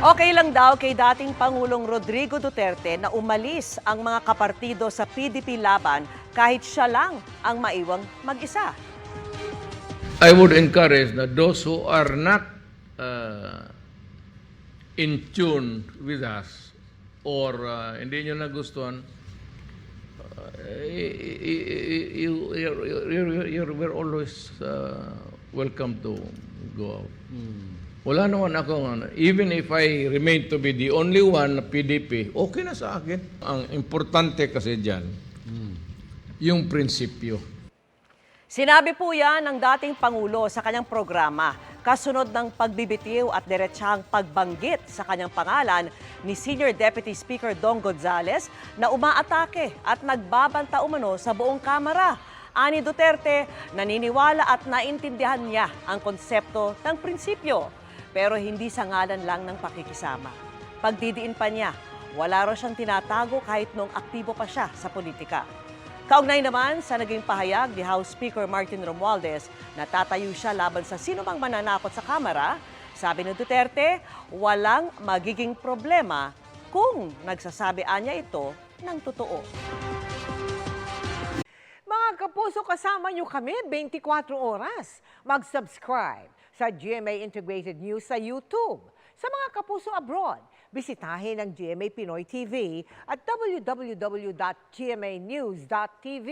Okay lang daw kay dating Pangulong Rodrigo Duterte na umalis ang mga kapartido sa PDP laban kahit siya lang ang maiwang mag-isa. I would encourage that those who are not in tune with us or hindi nyo nagustuhan, we're always welcome to go out. Wala naman akong, even if I remain to be the only one na PDP, okay na sa akin. Ang importante kasi dyan, yung prinsipyo. Sinabi po yan ng dating Pangulo sa kanyang programa, kasunod ng pagbibitiw at diretsahang pagbanggit sa kanyang pangalan ni Senior Deputy Speaker Dong Gonzales na umaatake at nagbabanta umano sa buong Kamara. Ani Duterte, naniniwala at naintindihan niya ang konsepto ng prinsipyo, pero hindi sa ngalan lang ng pakikisama. Pagdidiin pa niya, wala raw siyang tinatago kahit noong aktibo pa siya sa politika. Kaugnay naman sa naging pahayag ni House Speaker Martin Romualdez na tatayo siya laban sa sinumang mananakot sa Kamara, sabi ni Duterte, walang magiging problema kung nagsasabian niya ito ng totoo. Mga kapuso, kasama nyo kami 24 oras. Mag-subscribe sa GMA Integrated News sa YouTube. Sa mga kapuso abroad, bisitahin ang GMA Pinoy TV at www.gmanews.tv.